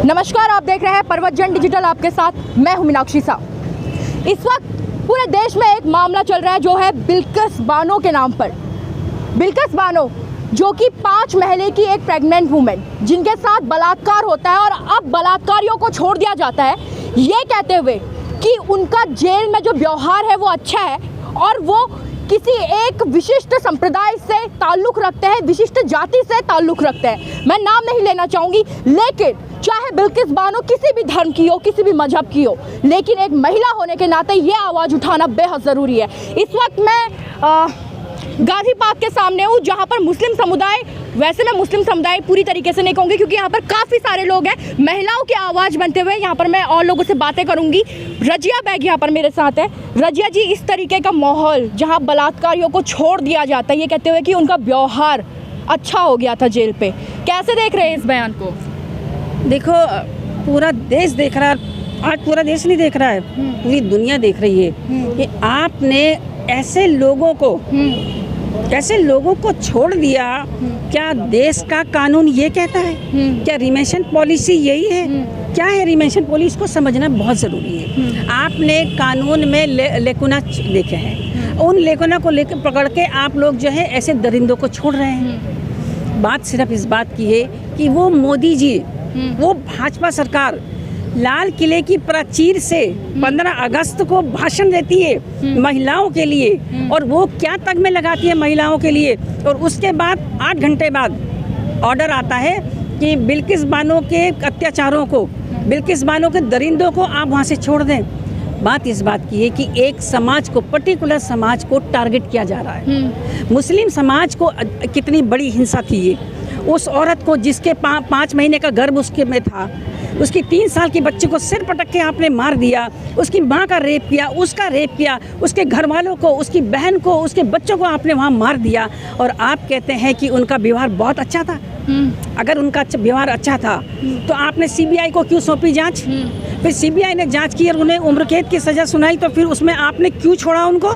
नमस्कार, आप देख रहे हैं परवतजन डिजिटल, आपके साथ मैं हूं मीनाक्षी साहब। इस वक्त पूरे देश में एक मामला चल रहा है जो है बिल्किस बानो के नाम पर। बिल्किस बानो जो कि 5 महीने की एक प्रेग्नेंट वुमेन जिनके साथ बलात्कार होता है और अब बलात्कारियों को छोड़ दिया जाता है, ये कहते हुए कि उनका जेल में जो व्यवहार है वो अच्छा है और वो किसी एक विशिष्ट संप्रदाय से ताल्लुक़ रखते हैं, विशिष्ट जाति से ताल्लुक़ रखते हैं। मैं नाम नहीं लेना चाहूँगी, लेकिन चाहे बिल्किस बानो किसी भी धर्म की हो, किसी भी मजहब की हो, लेकिन एक महिला होने के नाते ये आवाज़ उठाना बेहद ज़रूरी है। इस वक्त मैं गांधी पार्क के सामने हूँ, जहाँ पर मुस्लिम समुदाय, वैसे मैं मुस्लिम समुदाय पूरी तरीके से नहीं कहूँगी क्योंकि यहाँ पर काफ़ी सारे लोग हैं, महिलाओं की आवाज़ बनते हुए यहाँ पर मैं और लोगों से बातें करूँगी। रजिया बैग यहाँ पर मेरे साथ है। रजिया जी, इस तरीके का माहौल जहाँ बलात्कारियों को छोड़ दिया जाता है, ये कहते हुए कि उनका व्यवहार अच्छा हो गया था जेल पे, कैसे देख रहे हैं इस बयान को? देखो, पूरा देश देख रहा है, आज पूरा देश नहीं देख रहा है, पूरी दुनिया देख रही है कि आपने ऐसे लोगों को छोड़ दिया। क्या देश का कानून ये कहता है? क्या रिमेशन पॉलिसी यही है? क्या है रिमेशन पॉलिसी को समझना बहुत ज़रूरी है। आपने कानून में लेकुना देखे हैं, उन लेकुना को लेकर पकड़ के आप लोग जो है ऐसे दरिंदों को छोड़ रहे हैं। बात सिर्फ इस बात की है कि वो मोदी जी, वो भाजपा सरकार लाल किले की प्राचीर से 15 अगस्त को भाषण देती है महिलाओं के लिए, और वो क्या तग में लगाती है महिलाओं के लिए, और उसके बाद 8 घंटे बाद ऑर्डर आता है कि बिल्किस बानो के अत्याचारों को, बिल्किस बानो के दरिंदों को आप वहाँ से छोड़ दें। बात इस बात की है कि एक समाज को, पर्टिकुलर समाज को टारगेट किया जा रहा है। मुस्लिम समाज को कितनी बड़ी हिंसा थी ये। उस औरत को जिसके 5 महीने का गर्भ उसके में था, उसकी 3 साल की बच्चे को सिर पटक के आपने मार दिया, उसकी माँ का रेप किया, उसका रेप किया, उसके घर वालों को, उसकी बहन को, उसके बच्चों को आपने वहाँ मार दिया, और आप कहते हैं कि उनका व्यवहार बहुत अच्छा था। अगर उनका व्यवहार अच्छा था तो आपने सीबीआई को क्यों सौंपी जांच? फिर सीबीआई ने जांच की और उन्हें उम्र कैद की सज़ा सुनाई, तो फिर उसमें आपने क्यों छोड़ा उनको?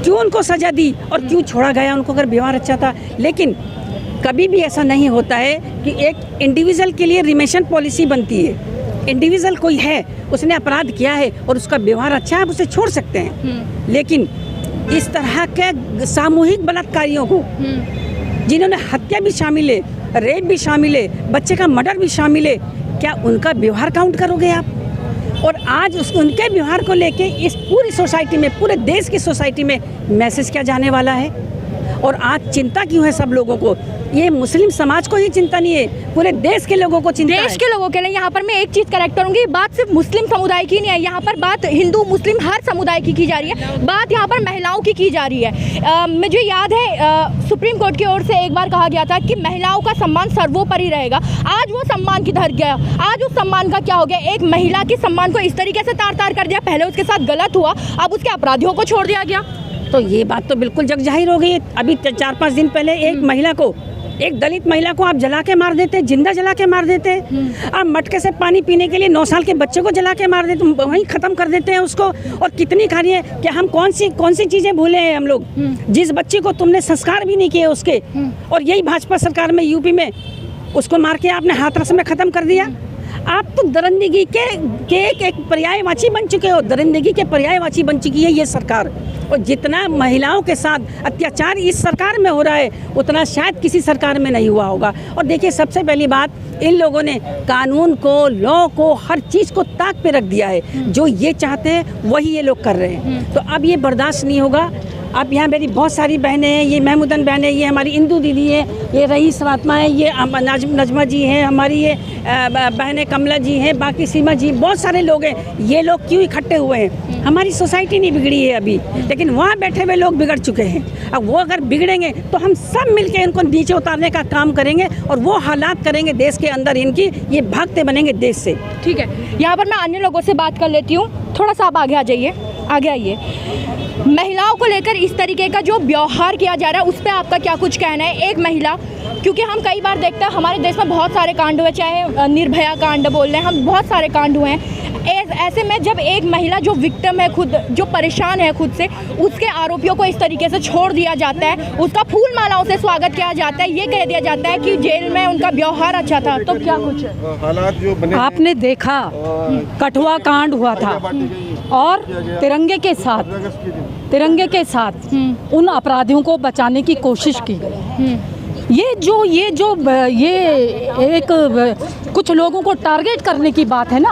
क्यों उनको सज़ा दी और क्यों छोड़ा गया उनको अगर व्यवहार अच्छा था? लेकिन कभी भी ऐसा नहीं होता है कि एक इंडिविजुअल के लिए रिमेशन पॉलिसी बनती है। इंडिविजुअल कोई है, उसने अपराध किया है और उसका व्यवहार अच्छा है, आप उसे छोड़ सकते हैं। लेकिन इस तरह के सामूहिक बलात्कारियों को, जिन्होंने हत्या भी शामिल है, रेप भी शामिल है, बच्चे का मर्डर भी शामिल है, क्या उनका व्यवहार काउंट करोगे आप? और आज उनके व्यवहार को लेके इस पूरी सोसाइटी में, पूरे देश की सोसाइटी में मैसेज क्या जाने वाला है? और आज चिंता क्यों है सब लोगों को? ये मुस्लिम समाज को ही चिंता नहीं है, पूरे देश के लोगों को चिंता है। देश के लोगों के लिए यहाँ पर मैं एक चीज़ करेक्ट करूँगी, बात सिर्फ मुस्लिम समुदाय की नहीं है, यहाँ पर बात हिंदू मुस्लिम हर समुदाय की जा रही है, बात यहाँ पर महिलाओं की जा रही है। मुझे याद है सुप्रीम कोर्ट की ओर से एक बार कहा गया था कि महिलाओं का सम्मान सर्वोपरि रहेगा। आज वो सम्मान किधर गया? आज उस सम्मान का क्या हो गया? एक महिला के सम्मान को इस तरीके से तार तार कर दिया। पहले उसके साथ गलत हुआ, अब उसके अपराधियों को छोड़ दिया गया। तो ये बात तो बिल्कुल जग जाहिर हो गई है। अभी 4-5 दिन पहले एक महिला को, एक दलित महिला को आप जला के मार देते, जिंदा जला के मार देते। आप मटके से पानी पीने के लिए 9 साल के बच्चे को जला के मार देते, वहीं ख़त्म कर देते हैं उसको। और कितनी खानी है कि हम कौन सी चीज़ें भूले हैं हम लोग, जिस बच्चे को तुमने संस्कार भी नहीं किए उसके, और यही भाजपा सरकार में यूपी में उसको मार के आपने हाथरस में ख़त्म कर दिया। आप तो दरिंदगी के एक पर्यायवाची बन चुके हो, दरिंदगी के पर्यायवाची बन चुकी है ये सरकार। और जितना महिलाओं के साथ अत्याचार इस सरकार में हो रहा है, उतना शायद किसी सरकार में नहीं हुआ होगा। और देखिए, सबसे पहली बात, इन लोगों ने कानून को, लॉ को, हर चीज़ को ताक पे रख दिया है। जो ये चाहते हैं वही ये लोग कर रहे हैं। तो अब ये बर्दाश्त नहीं होगा। अब यहाँ मेरी बहुत सारी बहनें हैं, ये महमूदन बहन है, ये हमारी इंदू दीदी है, ये रईस फातिमा है, ये नजमा जी हैं, हमारी ये बहनें कमला जी हैं, बाकी सीमा जी, बहुत सारे लोग हैं। ये लोग क्यों इकट्ठे हुए हैं? हमारी सोसाइटी नहीं बिगड़ी है अभी, लेकिन वहाँ बैठे हुए लोग बिगड़ चुके हैं। अब वो अगर बिगड़ेंगे तो हम सब मिलकर इनको नीचे उतारने का काम करेंगे, और वो हालात करेंगे देश के अंदर इनकी, ये भागते बनेंगे देश से। ठीक है, यहाँ पर मैं अन्य लोगों से बात कर लेती हूँ। थोड़ा सा आप आगे आ जाइए, आगे आइए। महिलाओं को लेकर इस तरीके का जो व्यवहार किया जा रहा है, उस पर आपका क्या कुछ कहना है? एक महिला क्योंकि हम कई बार देखते हैं हमारे देश में बहुत सारे कांड हुए, चाहे निर्भया कांड बोल रहे हैं हम, बहुत सारे कांड हुए हैं। ऐसे में जब एक महिला जो विक्टिम है, खुद जो परेशान है खुद से, उसके आरोपियों को इस तरीके से छोड़ दिया जाता है, उसका फूल मालाओं से स्वागत किया जाता है, ये कह दिया जाता है कि जेल में उनका व्यवहार अच्छा था, तो क्या कुछ हालात जो बने आपने देखा कठुआ कांड हुआ था और तिरंगे के साथ उन अपराधियों को बचाने की कोशिश की गई। ये एक कुछ लोगों को टारगेट करने की बात है ना,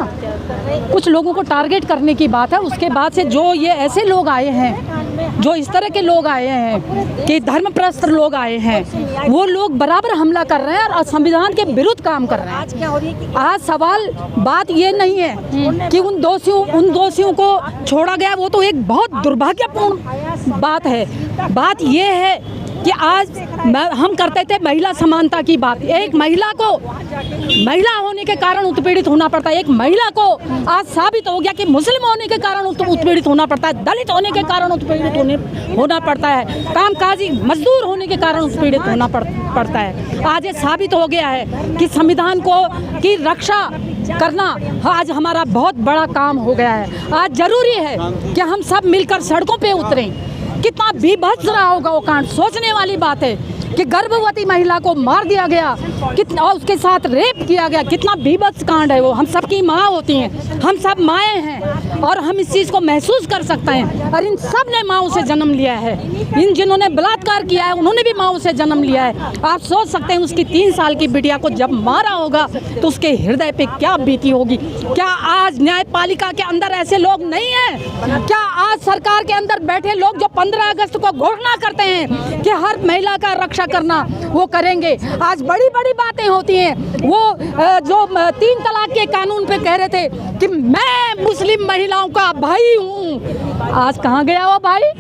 कुछ लोगों को टारगेट करने की बात है। उसके बाद से जो ये ऐसे लोग आए हैं, जो इस तरह के लोग आए हैं कि धर्मप्रस्त लोग आए हैं, वो लोग बराबर हमला कर रहे हैं और संविधान के विरुद्ध काम कर रहे हैं। आज सवाल बात ये नहीं है कि उन दोषियों को छोड़ा गया, वो तो एक बहुत दुर्भाग्यपूर्ण बात है। बात ये है कि आज हम करते थे महिला समानता की बात। एक महिला को महिला होने के कारण उत्पीड़ित होना पड़ता है, एक महिला को आज साबित हो गया कि मुस्लिम होने के कारण उत्पीड़ित होना पड़ता है, दलित होने के कारण उत्पीड़ित होना पड़ता है, कामकाजी मजदूर होने के कारण उत्पीड़ित होना पड़ता है। आज ये साबित हो गया है कि संविधान की रक्षा करना आज हमारा बहुत बड़ा काम हो गया है। आज जरूरी है कि हम सब मिलकर सड़कों पे उतरें। कितना बीभत्स रहा होगा वो कांड, सोचने वाली बात है कि गर्भवती महिला को मार दिया गया, कितना और उसके साथ रेप किया गया, कितना बीभत्स कांड है वो। हम सबकी माँ होती हैं, हम सब माएँ हैं और हम इस चीज़ को महसूस कर सकते हैं। और इन सब ने माँओं से जन्म लिया है, इन जिन्होंने बलात्कार किया है उन्होंने भी माँओं से जन्म लिया है। आप सोच सकते हैं उसकी 3 साल की बिटिया को जब मारा होगा तो उसके हृदय पे क्या बीती होगी। क्या आज न्यायपालिका के अंदर ऐसे लोग नहीं हैं? क्या आज सरकार के अंदर बैठे लोग जो 15 अगस्त को घोषणा करते हैं कि हर महिला का रक्षा करना वो करेंगे, आज बड़ी बड़ी बातें होती हैं। वो जो 3 तलाक के कानून पे कह रहे थे कि मैं मुस्लिम महिलाओं का भाई हूँ, आज कहाँ गया वो भाई?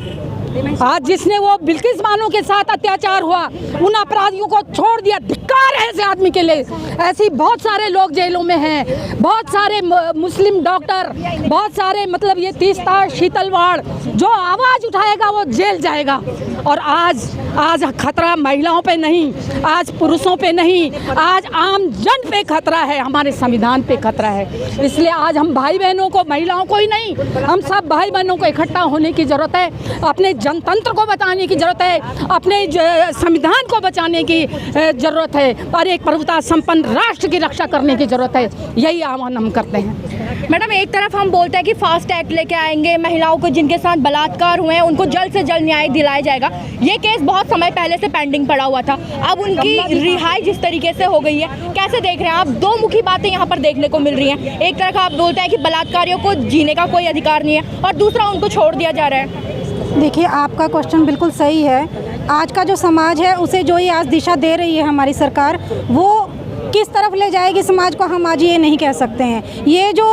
आज जिसने वो बिल्किस बानो के साथ अत्याचार हुआ, उन अपराधियों को छोड़ दिया। धिक्कार है ऐसे आदमी के लिए। ऐसी बहुत सारे लोग जेलों में हैं, बहुत सारे मुस्लिम डॉक्टर, बहुत सारे मतलब ये तीस्ता शीतलवाड़, जो आवाज़ उठाएगा वो जेल जाएगा। और आज खतरा महिलाओं पे नहीं, आज पुरुषों पे नहीं, आज आम जन पे खतरा है, हमारे संविधान पे खतरा है। इसलिए आज हम भाई बहनों को, महिलाओं को ही नहीं, हम सब भाई बहनों को इकट्ठा होने की ज़रूरत है, अपने जनतंत्र को बचाने की ज़रूरत है, अपने संविधान को बचाने की ज़रूरत है और एक प्रभुता संपन्न राष्ट्र की रक्षा करने की ज़रूरत है। यही आह्वान हम करते हैं। मैडम, एक तरफ हम बोलते हैं कि फास्ट एक्ट लेके आएंगे, महिलाओं को जिनके साथ बलात्कार हुए हैं उनको जल्द से जल्द न्याय दिलाया जाएगा। ये केस बहुत समय पहले से पेंडिंग पड़ा हुआ था, अब उनकी रिहाई जिस तरीके से हो गई है, कैसे देख रहे हैं आप? दो मुखी बातें यहाँ पर देखने को मिल रही हैं। एक तरफ आप बोलते हैं कि बलात्कारियों को जीने का कोई अधिकार नहीं है और दूसरा उनको छोड़ दिया जा रहा है। देखिए, आपका क्वेश्चन बिल्कुल सही है। आज का जो समाज है उसे जो ये आज दिशा दे रही है हमारी सरकार, वो किस तरफ ले जाएगी समाज को हम आज ये नहीं कह सकते हैं। ये जो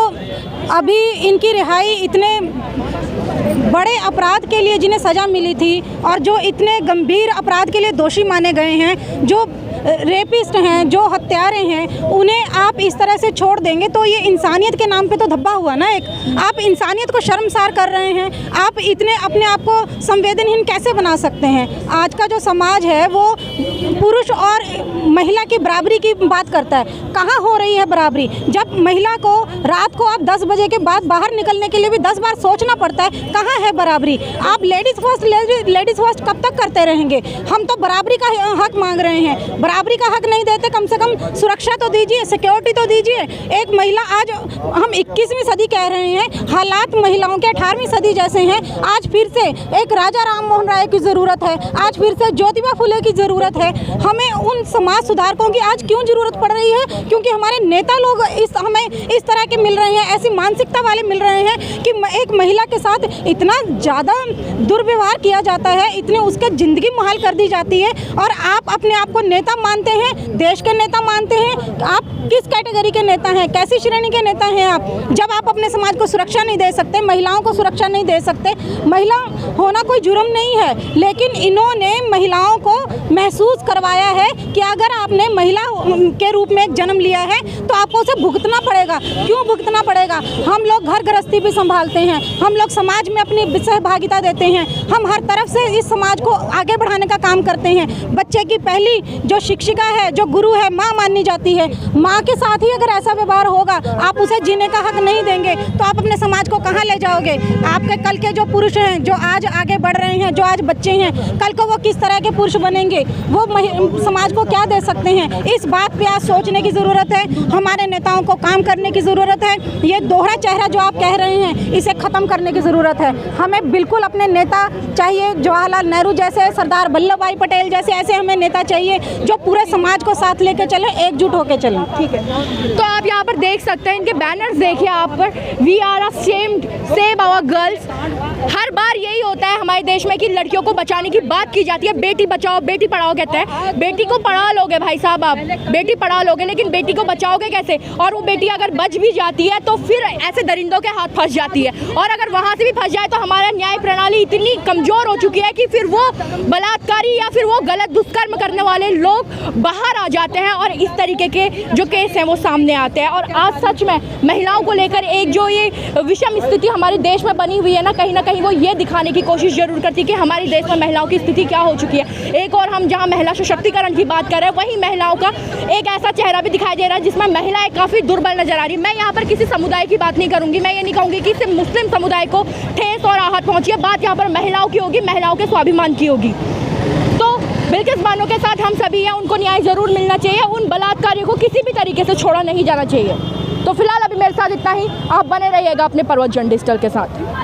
अभी इनकी रिहाई इतने बड़े अपराध के लिए जिन्हें सज़ा मिली थी और जो इतने गंभीर अपराध के लिए दोषी माने गए हैं, जो रेपिस्ट हैं, जो हत्यारे हैं, उन्हें आप इस तरह से छोड़ देंगे तो ये इंसानियत के नाम पे तो धब्बा हुआ ना। एक आप इंसानियत को शर्मसार कर रहे हैं। आप इतने अपने आप को संवेदनहीन कैसे बना सकते हैं? आज का जो समाज है वो पुरुष और महिला की बराबरी की बात करता है। कहाँ हो रही है बराबरी? जब महिला को रात को आप 10 बजे के बाद बाहर निकलने के लिए भी 10 बार सोचना पड़ता है, कहाँ है बराबरी? आप लेडीज़ फर्स्ट कब तक करते रहेंगे? हम तो बराबरी का हक मांग रहे हैं। बराबरी का हक नहीं देते, कम से कम सुरक्षा तो दीजिए, सिक्योरिटी तो दीजिए। एक महिला, आज हम 21वीं सदी कह रहे हैं, हालात महिलाओं के 18वीं सदी जैसे हैं। आज फिर से एक राजा राम मोहन राय की ज़रूरत है, आज फिर से ज्योतिबा फुले की ज़रूरत है। हमें उन समाज सुधारकों की आज क्यों ज़रूरत पड़ रही है? क्योंकि हमारे नेता लोग हमें इस तरह के मिल रहे हैं, ऐसी मानसिकता वाले मिल रहे हैं कि एक महिला के साथ इतना ज़्यादा दुर्व्यवहार किया जाता है, इतनी उसकी ज़िंदगी मुहाल कर दी जाती है और आप अपने आप को नेता मानते हैं, देश के नेता मानते हैं। आप किस कैटेगरी के नेता हैं? कैसी श्रेणी के नेता हैं आप? जब आप अपने समाज को सुरक्षा नहीं दे सकते, महिलाओं को सुरक्षा नहीं दे सकते। महिला होना कोई जुर्म नहीं है, लेकिन इन्होंने महिलाओं को महसूस करवाया है कि अगर आपने महिला के रूप में एक जन्म लिया है तो आपको उसे भुगतना पड़ेगा। क्यों भुगतना पड़ेगा? हम लोग घर गृहस्थी भी संभालते हैं, हम लोग समाज में अपनी सहभागिता देते हैं, हम हर तरफ से इस समाज को आगे बढ़ाने का काम करते हैं। बच्चे की पहली जो शिक्षिका है, जो गुरु है, माँ मानी जाती है, माँ के साथ ही अगर ऐसा व्यवहार होगा, आप उसे जीने का हक नहीं देंगे तो आप अपने समाज को कहाँ ले जाओगे? आपके कल के जो पुरुष हैं, जो आज आगे बढ़ रहे हैं, जो आज बच्चे हैं, कल को वो किस तरह के पुरुष बनेंगे, वो समाज को क्या दे सकते हैं? इस बात पे आज सोचने की ज़रूरत है। हमारे नेताओं को काम करने की ज़रूरत है। ये दोहरा चेहरा जो आप कह रहे हैं, इसे ख़त्म करने की ज़रूरत है। हमें बिल्कुल अपने नेता चाहिए, जवाहरलाल नेहरू जैसे, सरदार वल्लभ भाई पटेल जैसे, ऐसे हमें नेता चाहिए जो पूरे समाज को साथ लेकर चलें, एकजुट होकर चलें। ठीक है, तो आप यहाँ पर देख सकते हैं, इनके बैनर्स देखिए आप पर, we are ashamed, save our girls. हर बार यही होता है हमारे देश में कि लड़कियों को बचाने की बात की जाती है, बेटी बचाओ बेटी पढ़ाओ कहते हैं। बेटी को पढ़ा लोगे भाई साहब, आप बेटी पढ़ा लोगे, लेकिन बेटी को बचाओगे कैसे? और वो बेटी अगर बच भी जाती है तो फिर ऐसे दरिंदों के हाथ फंस जाती है, और अगर वहाँ से भी फंस जाए तो हमारा न्याय प्रणाली इतनी कमज़ोर हो चुकी है कि फिर वो बलात्कारी या फिर वो गलत दुष्कर्म करने वाले लोग बाहर आ जाते हैं और इस तरीके के जो केस हैं वो सामने आते हैं। और आज सच में महिलाओं को लेकर एक जो ये विषम स्थिति हमारे देश में बनी हुई है ना कहीं वो ये दिखाने की कोशिश जरूर करती है कि हमारे देश में महिलाओं की स्थिति क्या हो चुकी है। एक और हम जहां महिला सशक्तिकरण की बात कर रहे हैं, वहीं महिलाओं का एक ऐसा चेहरा भी दिखाई दे रहा है जिसमें महिलाएं काफ़ी दुर्बल नजर आ रही है। मैं यहाँ पर किसी समुदाय की बात नहीं करूँगी, मैं ये नहीं कहूँगी कि सिर्फ मुस्लिम समुदाय को ठेस और आहत पहुँची है। बात यहाँ पर महिलाओं की होगी, महिलाओं के स्वाभिमान की होगी। तो बिल्किस बानो के साथ हम सभी हैं, उनको न्याय ज़रूर मिलना चाहिए, उन बलात्कारियों को किसी भी तरीके से छोड़ा नहीं जाना चाहिए। तो फिलहाल अभी मेरे साथ इतना ही, आप बने रहिएगा अपने पर्वत जन डिजिटल के साथ।